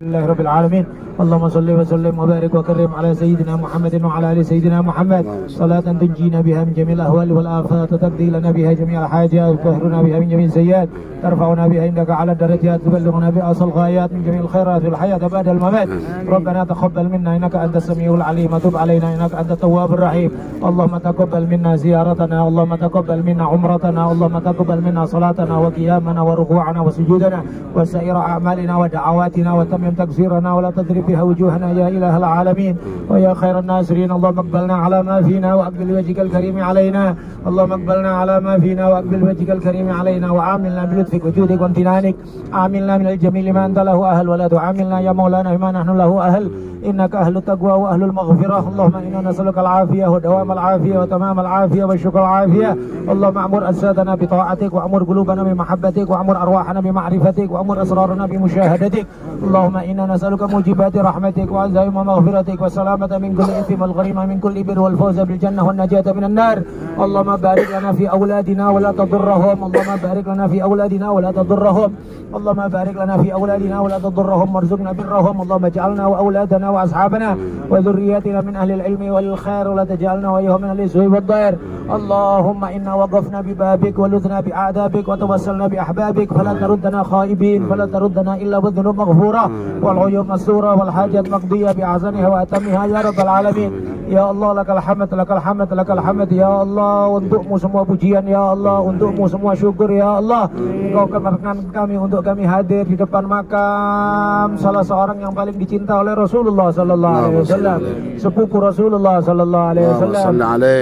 لله رب العالمين. اللهم صل وسلم وبارك وكرم على سيدنا محمد وعلى ال سيدنا محمد صلاة تنجينا بها من جميع الاهوال والافات، تقضي لنا بها جميع الحاجات، وتطهرنا بها من جميع السيئات، ترفعنا بها عندك على الدرجات، تبلغنا بها اصل الغايات من جميع الخيرات في الحياة بعد الممات. ربنا تقبل منا انك انت السميع العليم، وتب علينا انك انت التواب الرحيم. اللهم تقبل منا زيارتنا، اللهم تقبل منا عمرتنا، اللهم تقبل منا صلاتنا وقيامنا وركوعنا وسجودنا وسائر اعمالنا ودعواتنا، وتمم تقصيرنا ولا تضرب بها وجوهنا يا إله العالمين ويا خير الناصرين. اللهم اقبلنا على ما فينا واقبل وجهك الكريم علينا، اللهم اقبلنا على ما فينا واقبل وجهك الكريم علينا، وعاملنا بلطفك وجودك وامتنانك، عاملنا من الجميل ما انت له اهل، ولا تعاملنا يا مولانا بما نحن له اهل، انك اهل التقوى واهل المغفره. اللهم انا نسالك العافيه ودوام العافيه وتمام العافيه والشكر العافيه. اللهم امر اجسادنا بطاعتك، وامر قلوبنا بمحبتك، وامر ارواحنا بمعرفتك، وامر اسرارنا بمشاهدتك. اللهم انا نسالك موجبات رحمتك وعزائم مغفرتك والسلامه من كل اثم والغريمه من كل بر والفوز بالجنه والنجاه من النار. اللهم بارك لنا في اولادنا ولا تضرهم، اللهم بارك لنا في اولادنا ولا تضرهم، اللهم بارك لنا في اولادنا ولا تضرهم، وارزقنا برهم. اللهم اجعلنا واولادنا واصحابنا وذرياتنا من اهل العلم والخير، ولا تجعلنا واياهم من اهل السوء والضير. اللهم انا وقفنا ببابك ولذنا باعدابك وتوسلنا باحبابك، فلا تردنا خائبين، فلا تردنا الا بالذنوب مغفوره والعيوب مستوره والحاجات مقضيه باعظمها واتمها يا رب العالمين. Ya Allah, lakal hamd, lakal hamd, lakal hamd. Ya Allah, untukmu semua pujian. Ya Allah, untukmu semua syukur. Ya Allah, Engkau kemerkan kami untuk kami hadir di depan makam salah seorang yang paling dicinta oleh Rasulullah Sallallahu Alaihi Wasallam, sepupu Rasulullah Sallallahu Alaihi Wasallam,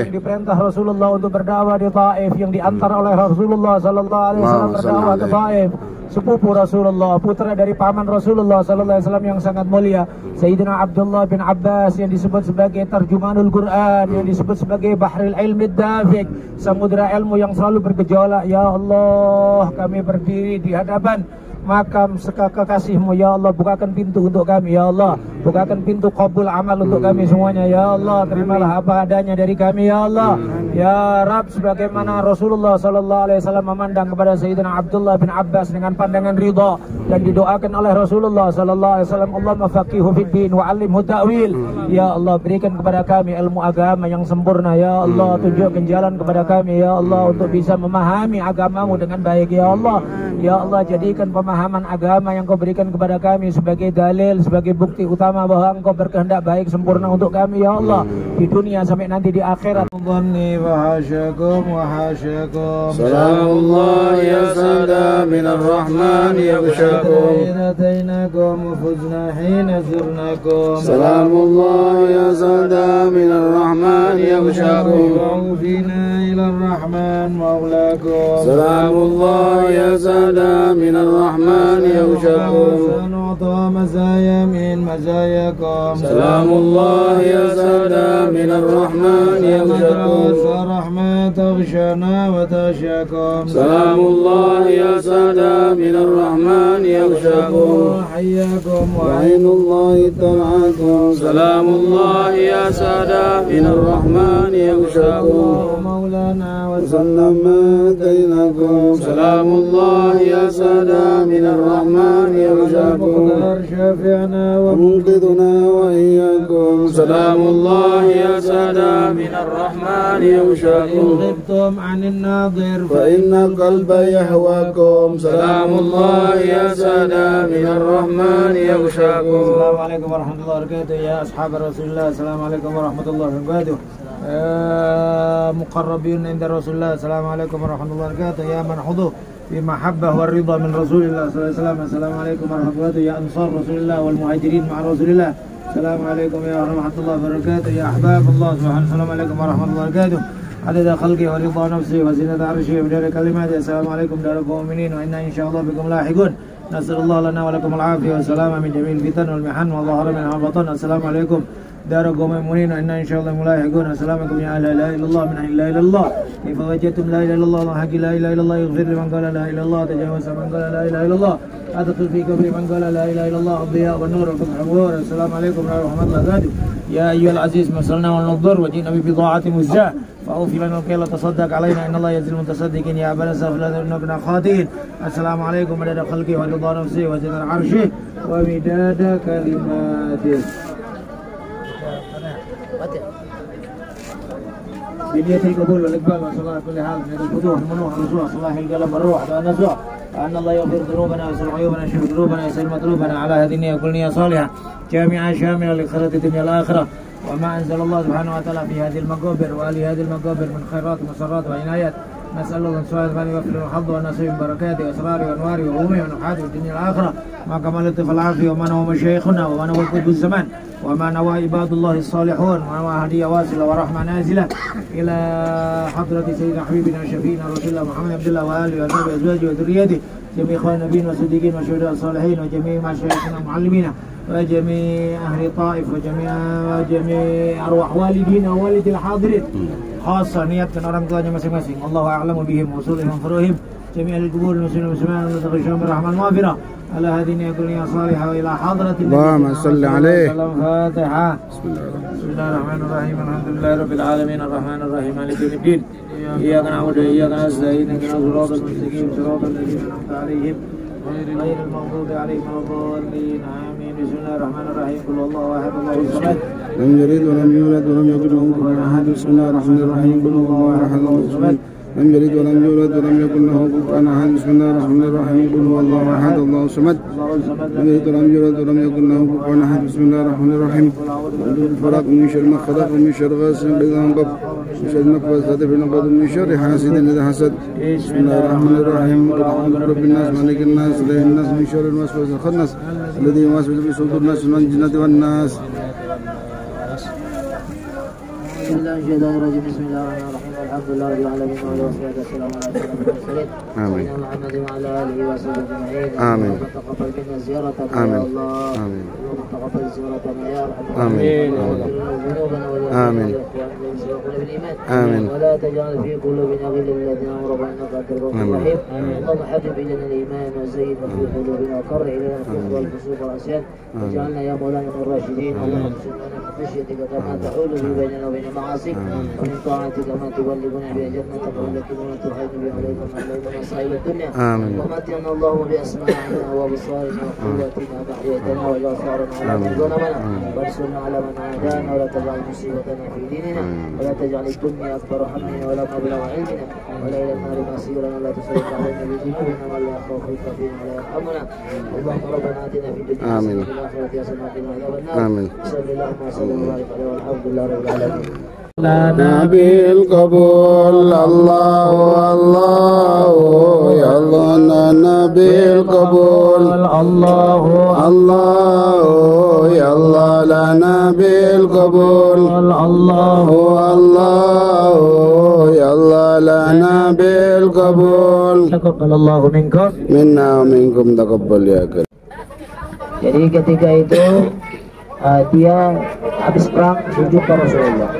yang diperintah Rasulullah untuk berdakwah di Taif, yang diantar oleh Rasulullah Sallallahu Alaihi Wasallam berdakwah ke Taif, sepupu Rasulullah, putra dari paman Rasulullah Sallallahu Alaihi Wasallam yang sangat mulia, Sayyidina Abdullah bin Abbas, yang disebut sebagai Tarjumanul Quran, yang disebut sebagai Bahrul Ilmi Dafiq, samudra ilmu yang selalu bergejolak. Ya Allah, kami berdiri di hadapan makam kekasihmu. Ya Allah, bukakan pintu untuk kami. Ya Allah, bukakan pintu qabul amal untuk kami semuanya. Ya Allah, terimalah apa adanya dari kami. Ya Allah, ya Rabb, sebagaimana Rasulullah Sallallahu Alaihi Wasallam memandang kepada Sayyidina Abdullah bin Abbas dengan pandangan ridha, dan didoakan oleh Rasulullah Sallallahu Alaihi Wasallam, Allahumma faqihu fid din wa 'allimhu ta'wil. Ya Allah, berikan kepada kami ilmu agama yang sempurna. Ya Allah, tunjukkan jalan kepada kami. Ya Allah, untuk bisa memahami agamamu dengan baik. Ya Allah, ya Allah, jadikan pemahaman agama yang Kau berikan kepada kami sebagai dalil, sebagai bukti utama bahwa Engkau berkehendak baik sempurna untuk kami. Ya Allah, di dunia sampai nanti di akhirat. Salamullah ya sada minar rahman yaghshakum. Salamullah ya sada minar rahman yaghshakum. Salamullah ya sada minar rahman yaghshakum. مزايا من مزاياكم. سلام الله يا سادة من الرحمن يغشاكم. رحمة تغشانا وتغشاكم. سلام الله يا سادة من الرحمن يغشاكم. حياكم وعين الله ترعاكم. سلام الله يا سادة من الرحمن يغشاكم. مولانا وسلم دينكم. سلام الله يا سادة من الرحمن يغشاكم. شافعنا ومنقذنا وإياكم. سلام الله يا سادة من الرحمن يغشاكم. إن غبتم عن الناظر فإن القلب يهواكم. سلام الله يا سادة من الرحمن يغشاكم. السلام عليكم ورحمة الله وبركاته يا أصحاب رسول الله. السلام عليكم ورحمة الله وبركاته. مقربين عند رسول الله. السلام عليكم ورحمة الله وبركاته يا من حضوا بمحبة والرضا من رسول الله صلى الله عليه وسلم. السلام عليكم ورحمة الله وبركاته يا أنصار رسول الله والمهاجرين مع رسول الله. السلام عليكم يا رحمة الله وبركاته يا أحباب الله سبحانه. السلام عليكم ورحمة الله وبركاته عدد خلقه ورضا نفسه وزنة عرشه ومدار كلماته. السلام عليكم دار المؤمنين وإنا إن شاء الله بكم لاحقون. نسأل الله لنا ولكم العافية والسلامة من جميع الفتن والمحن والظهر منها والبطن. السلام عليكم دار المؤمنين وإنا إن شاء الله ملاحقون. السلام عليكم يا أهل لا إله إلا الله من أهل لا إله إلا الله. كيف وجدتم لا إله إلا الله حق لا إله إلا الله. يغفر لمن قال لا إله إلا الله، تجاوز من قال لا إله إلا الله، أدخل في قبر من قال لا إله إلا الله الضياء والنور والفتح والنور. السلام عليكم ورحمة الله وبركاته. يا أيها العزيز مسلنا والنضر وجئنا ببضاعة مزجاة فأوفي لنا الكيل وتصدق علينا إن الله يجزي المتصدقين يا أبا نسف لا نبنا خاطئين. السلام عليكم مداد خلقه ورضا نفسه وزنة عرشه ومداد كلماته. بنية القبول والإقبال وصلاة كل حال من الفتوح المنوح الرسوح صلاح القلب والروح والنزوح وأن الله يغفر ذنوبنا ويسر عيوبنا ويشفي قلوبنا ويسر مطلوبنا على هذه النية كل نية صالحة جامعة شاملة لخيرات الدنيا والآخرة. وما أنزل الله سبحانه وتعالى في هذه المقابر وآل هذه المقابر من خيرات ومسرات وعنايات نسأل الله سبحانه وتعالى أن يغفر الحظ والنصيب من بركاته وأسراره وأنواره وعلومه ونفحاته في الدنيا والآخرة مع كمال اللطف والعافية وما نوى مشايخنا وما نوى قطب الزمان وما نوى عباد الله الصالحون وما نوى هدية واصلة ورحمة نازلة إلى حضرة سيدنا حبيبنا وشفينا رسول الله محمد عبد الله وآله وصحبه وأزواجه وذريته جميع إخوان النبيين والصديقين والشهداء الصالحين وجميع مشايخنا ومعلمينا وجميع أهل طائف وجميع أرواح والدينا ووالد الحاضرين خاصة niatkan orang tuanya masing-masing. Allahu a'lamu bihim wa usulihim furuhim jami' al-qubur muslimin muslimat wa taghshum birahman wafira ala hadhihi kulliya salihah wa ila hadratin Allahumma salli alayhi. Al-Fatiha. Bismillahirrahmanirrahim. Alhamdulillahi rabbil alamin arrahmanir rahim maliki yawmiddin. Iyyaka na'budu wa iyyaka nasta'in ihdinas siratal mustaqim siratal ladzina an'amta 'alaihim ghairil maghdubi 'alaihim waladdallin. Amin. Bismillahirrahmanirrahim. Qul huwallahu ahad Allahus samad. لم يلد ولم يولد ولم يكن له كفوا احد بسم الله الرحمن الرحيم قل هو الله احد الله الصمد لم يلد ولم يولد ولم يكن له كفوا احد بسم الله الرحمن الرحيم قل هو الله احد الله الصمد لم يلد ولم يولد ولم يكن له كفوا احد بسم الله الرحمن الرحيم الفلق من شر ما خلق ومن شر غاسق اذا انقض من شر النفاثات في العقد ومن شر حاسد اذا حسد بسم الله الرحمن الرحيم قل اعوذ برب الناس مالك الناس اله الناس من شر الوسواس الخناس الذي يوسوس في صدور الناس من الجنة والناس. بسم الله الرحمن الرحيم بسم الله الرحمن الرحيم الحمد لله رب العالمين والصلاة والسلام على أشرف المرسلين سيدنا محمد وعلى آله وصحبه أجمعين. آمين. اللهم تقبل منا زيارتنا آمين. يا الله. آمين. اللهم تقبل زيارتنا يا أرحم آمين. واغفر لنا ذنوبنا آمين. ولإخواننا الذين سبقونا بالإيمان. آمين. ولا تجعل في قلوبنا غلا للذين آمنوا ربنا إنك أنت الغفور الرحيم. اللهم حبب إلينا الإيمان وزينه في قلوبنا وكره إلينا الكفر والفسوق والعصيان واجعلنا يا مولانا من الراشدين. اللهم اقسم لنا من خشيتك كما تحول به بيننا وبين معاصيك ومن طاعتك ما تبلغنا بها جنتك والتي لا تحيط بها علينا من الليل مصائب الدنيا. آمين. ومتعنا اللهم بأسماعنا وأبصارنا وقوتنا ما أحييتنا واجعل ثارنا على من ظلمنا وانصرنا على من عادانا ولا تجعل مصيبتنا في ديننا ولا تجعل الدنيا أكبر همنا ولا مبلغ علمنا ولا إلى النار مصيرنا ولا تسلط علينا بذنوبنا ولا يخافك فينا ولا يرحمنا. اللهم ربنا آتنا في الدنيا حسنة وفي الآخرة حسنة وقنا عذاب النار. آمين. صلى الله وسلم وبارك عليه والحمد لله رب العالمين. نبي القبول الله الله يا الله نبي القبول الله الله يا الله لا نبي القبول الله الله يا الله لا نبي القبول تقبل الله منكم. منا ومنكم تقبل يا كريم. Jadi ketika itu dia habis perang sujud ke Rasulullah.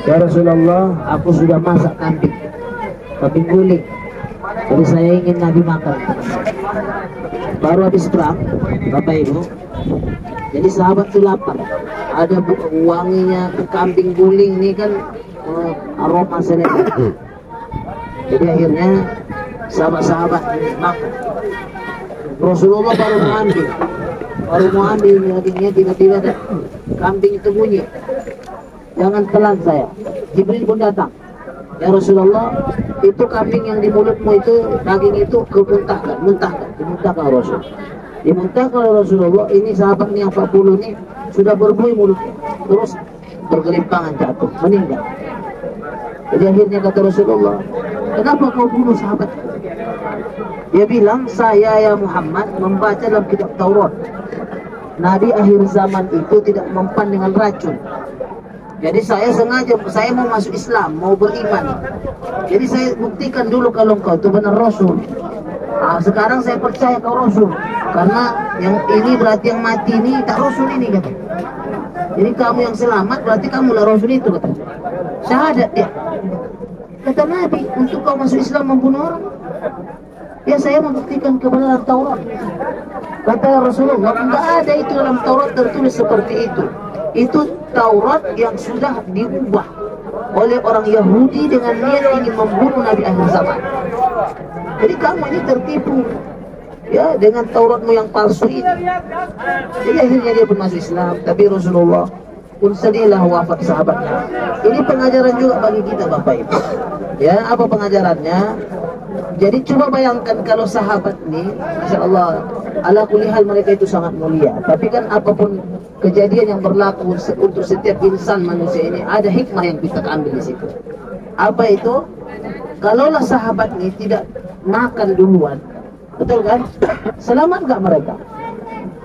Ya Rasulullah, aku sudah masak kambing guling. Jadi saya ingin Nabi makan. Baru habis perang, Bapak Ibu. Jadi sahabat itu lapar. Ada wanginya kambing guling ini kan aroma selera. Jadi akhirnya sahabat-sahabat makan. Rasulullah baru mau ambil dagingnya, tiba-tiba ada kambing itu bunyi, jangan telan saya. Jibril pun datang, ya Rasulullah, itu kambing yang di mulutmu itu, daging itu dimuntahkan Rasul. Dimuntahkan oleh Rasulullah. Ini sahabat nih yang 40 ini sudah berbuih mulutnya, terus bergelimpangan jatuh, meninggal. Jadi akhirnya kata Rasulullah, kenapa kau bunuh sahabat? Dia bilang, saya ya Muhammad membaca dalam kitab Taurat, Nabi akhir zaman itu tidak mempan dengan racun. Jadi saya mau masuk Islam, mau beriman. Jadi saya buktikan dulu kalau engkau itu benar Rasul. Sekarang saya percaya kau Rasul, karena yang ini berarti yang mati ini tak Rasul ini, kata. Jadi kamu yang selamat berarti kamu lah Rasul itu, kata. Syahadat dia. Kata Nabi, untuk kau masuk Islam membunuh orang, ya saya membuktikan kebenaran Taurat. Kata Rasulullah, enggak ada itu dalam Taurat tertulis seperti itu. Itu Taurat yang sudah diubah. oleh orang Yahudi dengan niat ingin membunuh Nabi akhir zaman. Jadi kamu ini tertipu ya dengan Tauratmu yang palsu ini. Jadi akhirnya dia pun masuk Islam, tapi Rasulullah pun sedihlah wafat sahabatnya. Ini pengajaran juga bagi kita Bapak Ibu. Ya, apa pengajarannya? Jadi coba bayangkan kalau sahabat ini, Masya Allah, ala kulli hal mereka itu sangat mulia. Tapi kan apapun kejadian yang berlaku untuk setiap insan manusia ini, ada hikmah yang kita ambil di situ. Apa itu? Kalaulah sahabat ini tidak makan duluan, betul kan? Selamat nggak mereka?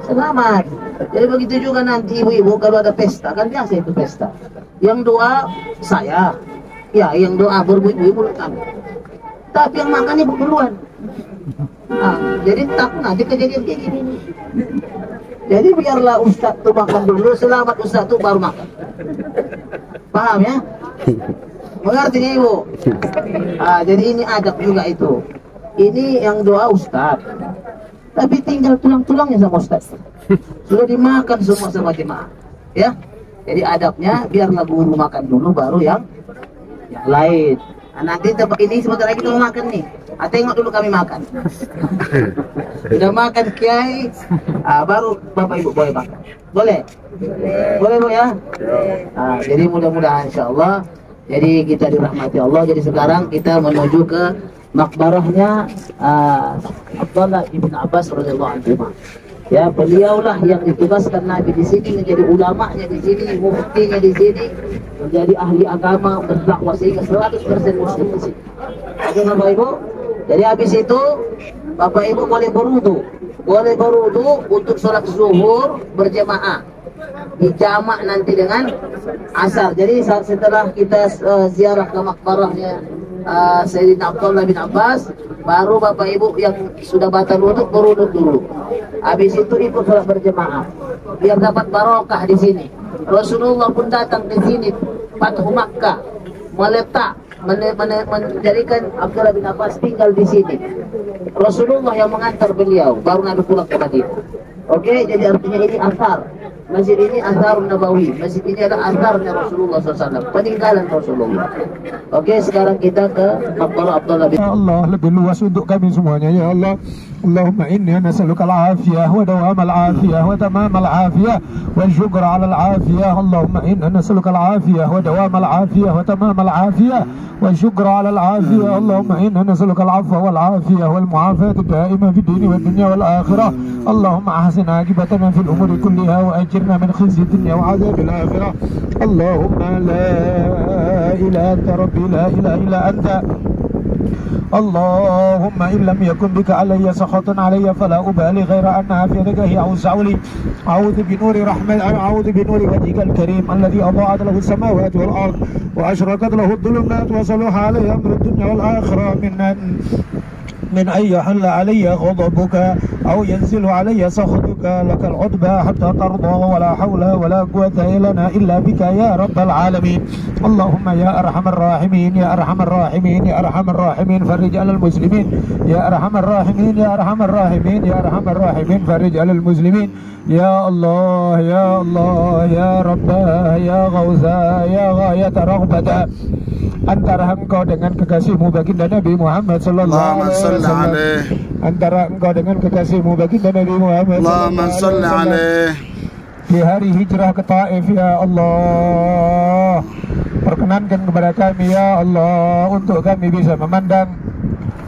Selamat. Jadi begitu juga nanti ibu-ibu kalau ada pesta, kan biasa itu pesta. Yang doa saya, ya yang doa berbuih-buih mulut kami. Tapi yang makan ibu duluan. Nah, jadi takut nanti kejadian kayak gini. Jadi biarlah Ustadz tuh makan dulu, selamat Ustadz tuh baru makan. Paham ya? Mengerti nih ibu? Nah, jadi ini adab juga itu. Ini yang doa Ustadz. Tapi tinggal tulang-tulangnya sama Ustadz. Sudah dimakan semua sama jemaah. Ya? Jadi adabnya biarlah guru makan dulu baru yang lain. Nah, nanti tempat ini sebentar lagi kita mau makan nih. Tengok dulu kami makan. Sudah makan Kiai, baru Bapak Ibu boleh makan. Boleh? Boleh Bu ya? Jadi mudah-mudahan insya Allah. Jadi kita dirahmati Allah. Jadi sekarang kita menuju ke makbarahnya Abdullah ibn Abbas radhiyallahu anhu. Ya, beliaulah yang ditugaskan Nabi di sini, menjadi ulamanya di sini, muftinya di sini, menjadi ahli agama, berdakwah sehingga 100% muslim di sini. Oke Bapak Ibu. Jadi habis itu Bapak Ibu boleh berwudu untuk sholat zuhur berjamaah, dijamak nanti dengan asar. Jadi setelah kita ziarah ke makbarahnya Sayyidina Abdullah bin Abbas, baru Bapak Ibu yang sudah batal wudu berwudu dulu. Habis itu ikut sholat berjamaah biar dapat barokah di sini. Rasulullah pun datang ke sini, Fathu Makkah, menjadikan Abdullah bin Abbas tinggal di sini. Rasulullah yang mengantar beliau, baru Nabi pulang ke Madinah. Oke, jadi artinya ini asar. Masjid ini asarun Nabawi. Masjid ini adalah asarnya Rasulullah SAW, peninggalan Rasulullah. Oke, sekarang kita ke makbarah Abdullah bin Ya Allah, lebih luas untuk kami semuanya ya Allah. Allahumma inni nas'aluka al-afiyah wa dawam al-afiyah wa tamam al-afiyah wa syukra ala al-afiyah. Allahumma inna nas'aluka al-afiyah wa dawam al-afiyah wa tamam al-afiyah wa syukra ala al-afiyah. Allahumma inna nas'aluka al-afwa wal-afiyah wal mu'afat ad-da'imah fid din wad dunya wal akhirah. Allahumma ahsin aqibatana fil umuri kulliha wa ajirna min khizyi dunya wa 'adzabil akhirah. Allahumma la ilaha illa rabbi la ilaha illa anta. اللهم إن لم يكن بك علي سخط علي فلا أبالي غير أن عافيتك هي أوسع لي. أعوذ بنور وجهك الكريم الذي أضاءت له السماوات والأرض وأشرقت له الظلمات وصلح عليه أمر الدنيا والآخرة من أن يحل علي غضبك أو ينزل علي سخطك لك العتبى حتى ترضى ولا حول ولا قوة لنا إلا بك يا رب العالمين. اللهم يا أرحم الراحمين يا أرحم الراحمين يا أرحم الراحمين فرج على المسلمين يا أرحم الراحمين يا أرحم الراحمين يا أرحم الراحمين فرج على المسلمين. يا الله يا الله يا رب يا غوثا يا غاية رغبة antara engkau dengan kekasihmu baginda Nabi Muhammad sallallahu alaihi wasallam, antara engkau dengan kekasihmu baginda Nabi Muhammad sallallahu alaihi wasallam di hari hijrah ke Taif ya Allah, perkenankan kepada kami ya Allah untuk kami bisa memandang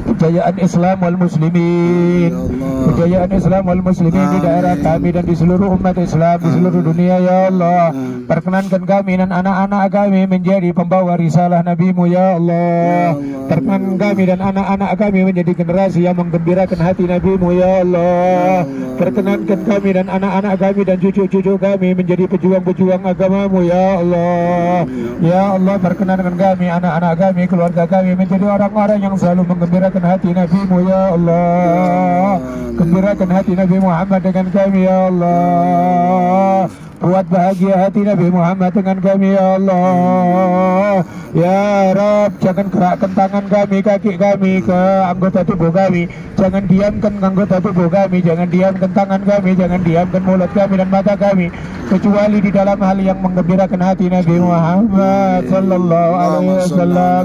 kejayaan Islam wal muslimin, kejayaan Islam wal muslimin di daerah kami dan di seluruh umat Islam di seluruh dunia ya Allah. Perkenankan kami dan anak-anak kami menjadi pembawa risalah Nabi-Mu ya Allah. Perkenankan kami dan anak-anak kami menjadi generasi yang menggembirakan hati Nabi-Mu ya Allah. Perkenankan kami dan anak-anak kami dan cucu-cucu kami menjadi pejuang-pejuang agama-Mu ya Allah. Ya Allah, perkenankan kami, anak-anak kami, keluarga kami menjadi orang-orang yang selalu menggembirakan hati hati Nabi-Mu ya Allah. Gembirakan hati Nabi Muhammad dengan kami ya Allah. Buat bahagia hati Nabi Muhammad dengan kami ya Allah. Ya Rabb, jangan gerakkan tangan kami, kaki kami ke anggota tubuh kami. Jangan diamkan anggota tubuh kami, jangan diamkan tangan kami, jangan diamkan mulut kami dan mata kami, kecuali di dalam hal yang menggembirakan hati Nabi Muhammad sallallahu alaihi wasallam.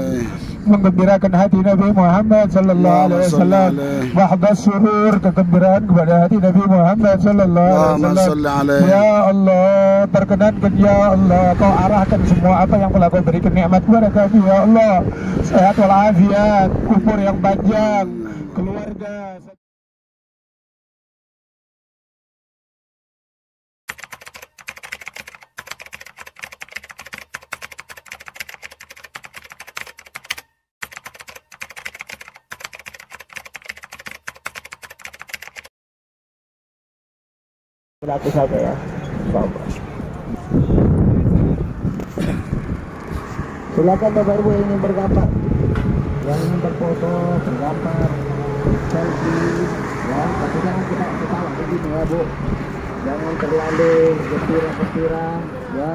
Menggembirakan hati Nabi Muhammad sallallahu alaihi wasallam. Wahdas surur, kegembiraan kepada hati Nabi Muhammad sallallahu alaihi wasallam. Ya Allah, perkenankan ya Allah, Kau arahkan semua apa yang telah Kau berikan nikmat kepada kami ya Allah. Sehat walafiat, umur yang panjang, keluarga. Berlaku saja ya. Silakan Bapak Ibu yang ingin bergambar, yang ingin berfoto, bergambar, selfie, ya. Tapi jangan kita ketawa begini ya Bu. Jangan terlalu gembira-gembira, ya.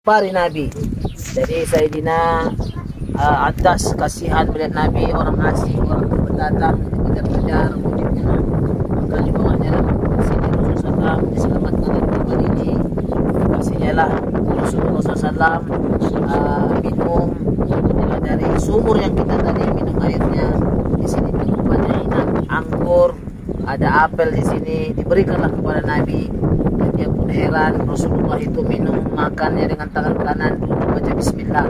Pari Nabi. Jadi Sayyidina atas kasihan melihat Nabi, orang asing, orang pendatang kejar-kejar wujudnya, maka dibawanya lah sini Rasulullah SAW diselamatkan dari tempat ini. Kasihnya lah Rasulullah SAW minum dari sumur yang kita tadi minum airnya. Di sini minumannya enak, anggur, ada apel di sini, diberikanlah kepada Nabi. Dan dia pun heran, Rasulullah itu minum makannya dengan tangan kanan, baca bismillah.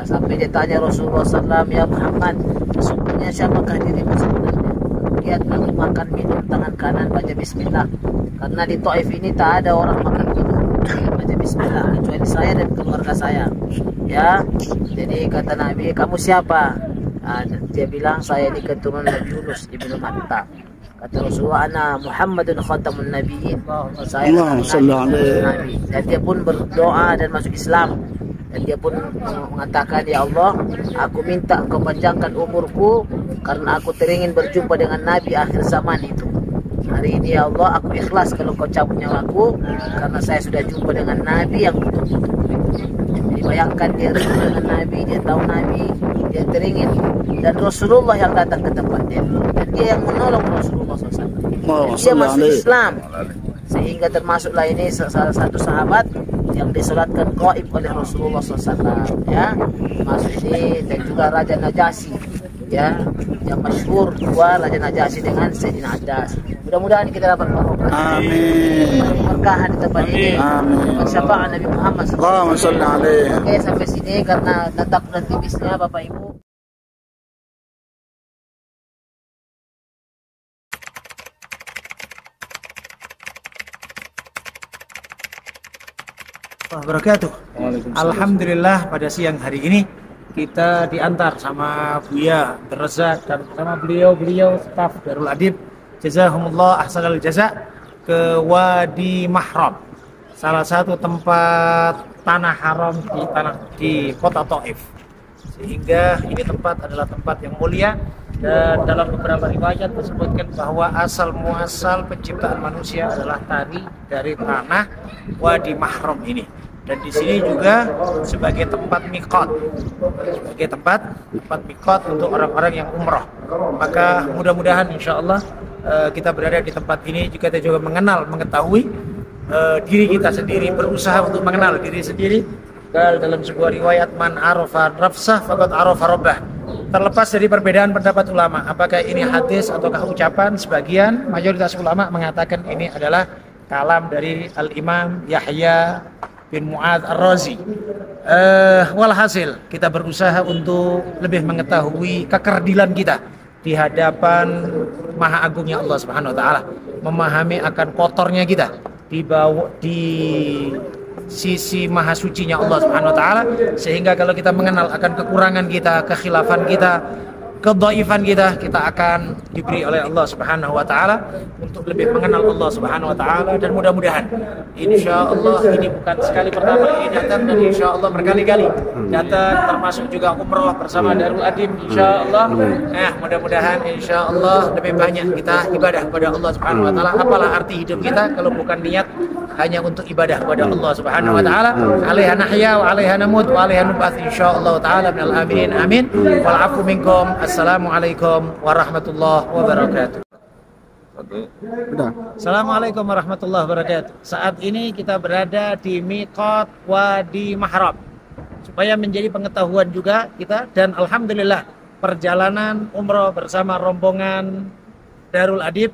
Sampai dia tanya Rasulullah SAW, ya Muhammad, sesungguhnya siapakah dirimu sebenarnya? Lihat aku makan minum tangan kanan baca bismillah. Karena di Taif ini tak ada orang makan minum baca bismillah kecuali saya dan keluarga saya. Ya, jadi kata Nabi, kamu siapa? Dia bilang, saya ini keturunan Nabi Yunus ibnu Matta. Kata Rasulullah, ana Muhammadun khatamun nabiyyin. Saya Nabi. Dan dia pun berdoa dan masuk Islam. Dan dia pun mengatakan, ya Allah, aku minta engkau panjangkan umurku karena aku teringin berjumpa dengan Nabi akhir zaman itu. Hari ini ya Allah, aku ikhlas kalau kau cabut nyawaku karena saya sudah jumpa dengan Nabi yang betul-betul. Jadi bayangkan dia berjumpa dengan Nabi, dia tahu Nabi, dia teringin, dan Rasulullah yang datang ke tempatnya, dan dia yang menolong Rasulullah SAW. Dia masuk Islam, sehingga termasuklah ini salah satu sahabat yang disolatkan gaib oleh Rasulullah SAW. Ya, masuk ini, dan juga Raja Najasyi, ya, yang masyhur dua Raja Najasyi dengan Sayyidina Adas. Mudah-mudahan kita dapat barokah. Amin. Berkahan di tempat ini. Amin. Syafaat Nabi Muhammad SAW. Oke, sampai sini karena tetap dan tipisnya Bapak Ibu. Wabarakatuh. Alhamdulillah pada siang hari ini kita diantar sama Buya Razak dan sama beliau staf Darul Adib, jazahumullah ahsanal jaza, ke Wadi Mahram, salah satu tempat tanah haram di kota Taif. Sehingga ini tempat adalah tempat yang mulia, dan dalam beberapa riwayat disebutkan bahwa asal muasal penciptaan manusia adalah tari dari tanah Wadi Mahram ini. Dan di sini juga sebagai tempat miqat, sebagai tempat miqat untuk orang-orang yang umroh. Maka mudah-mudahan insya Allah kita berada di tempat ini juga kita juga mengetahui diri kita sendiri, berusaha untuk mengenal diri sendiri. Dalam sebuah riwayat, man arafa nafsah faqad arafa rabbah. Terlepas dari perbedaan pendapat ulama, apakah ini hadis ataukah ucapan, sebagian mayoritas ulama mengatakan ini adalah kalam dari Al-Imam Yahya bin Mu'adz Ar-Razi. Walhasil kita berusaha untuk lebih mengetahui kekerdilan kita di hadapan Maha Agungnya Allah Subhanahu wa taala, memahami akan kotornya kita sisi maha sucinya Allah Subhanahu wa taala, sehingga kalau kita mengenal akan kekurangan kita, kekhilafan kita, kedhaifan kita akan diberi oleh Allah Subhanahu wa taala untuk lebih mengenal Allah Subhanahu wa taala. Dan mudah-mudahan insyaallah ini bukan sekali pertama ini datang, dan insyaallah berkali-kali datang, termasuk juga umroh bersama Darul Adib insyaallah. Mudah-mudahan insyaallah lebih banyak kita ibadah kepada Allah Subhanahu wa taala. Apalah arti hidup kita kalau bukan niat hanya untuk ibadah kepada Allah Subhanahu wa taala. Alaiha nahya wa alaiha namut wa alaiha nub'ats insyaallah taala minal aminin amin. Wal afu minkum. Assalamualaikum warahmatullahi wabarakatuh. Assalamualaikum warahmatullahi wabarakatuh. Saat ini kita berada di Miqat Wadi Mahram, supaya menjadi pengetahuan juga kita, dan alhamdulillah perjalanan umroh bersama rombongan Darul Adib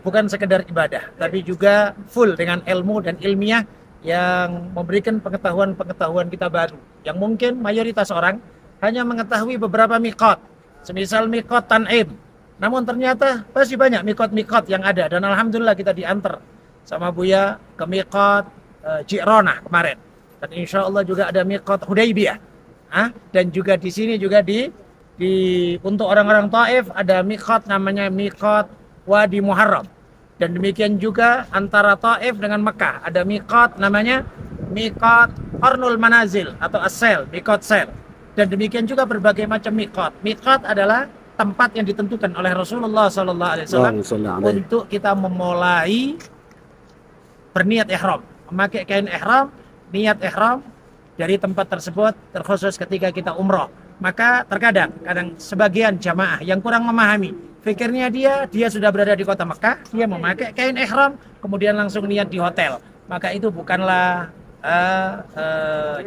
bukan sekedar ibadah, tapi juga full dengan ilmu dan ilmiah yang memberikan pengetahuan-pengetahuan kita baru, yang mungkin mayoritas orang hanya mengetahui beberapa miqat, semisal miqat Tan'im, namun ternyata masih banyak miqat-miqat yang ada. Dan alhamdulillah kita diantar sama Buya ke miqat Ji'ronah kemarin, dan insya Allah juga ada miqat Hudaybiyah. Dan juga di sini juga di untuk orang-orang Taif ada miqat namanya miqat Wadi Muharram. Dan demikian juga antara Taif dengan Mekah ada miqat namanya miqat Qarnul Manazil atau As-Sel, miqat Sel. Dan demikian juga berbagai macam miqat. Miqat adalah tempat yang ditentukan oleh Rasulullah SAW untuk kita memulai berniat ihram, memakai kain ihram, niat ihram dari tempat tersebut, terkhusus ketika kita umroh. Maka kadang sebagian jamaah yang kurang memahami, pikirnya dia sudah berada di kota Mekah, dia memakai kain ihram, kemudian langsung niat di hotel. Maka itu bukanlah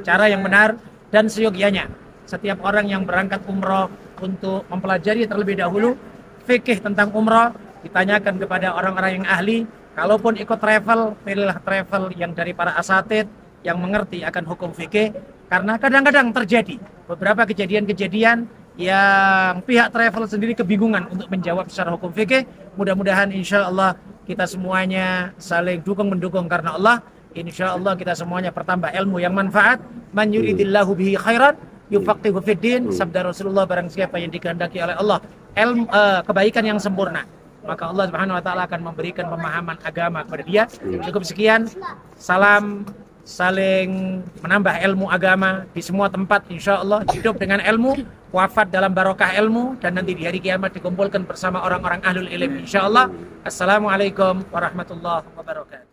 cara yang benar dan seyogyanya. Setiap orang yang berangkat umroh untuk mempelajari terlebih dahulu fikih tentang umroh, ditanyakan kepada orang-orang yang ahli. Kalaupun ikut travel, pilihlah travel yang dari para asatid yang mengerti akan hukum fikih, karena kadang-kadang terjadi beberapa kejadian-kejadian yang pihak travel sendiri kebingungan untuk menjawab secara hukum fikih. Mudah-mudahan insya Allah kita semuanya saling dukung-mendukung karena Allah. Insya Allah kita semuanya bertambah ilmu yang manfaat. Man yuridillahu bihi khairan yufaqihu fiddin, sabda Rasulullah, barang siapa yang dikehendaki oleh Allah kebaikan yang sempurna, maka Allah Subhanahu wa taala akan memberikan pemahaman agama kepada dia. Cukup sekian, salam saling menambah ilmu agama di semua tempat, insya Allah hidup dengan ilmu, wafat dalam barokah ilmu, dan nanti di hari kiamat dikumpulkan bersama orang-orang ahlul ilm insya Allah. Assalamualaikum warahmatullahi wabarakatuh.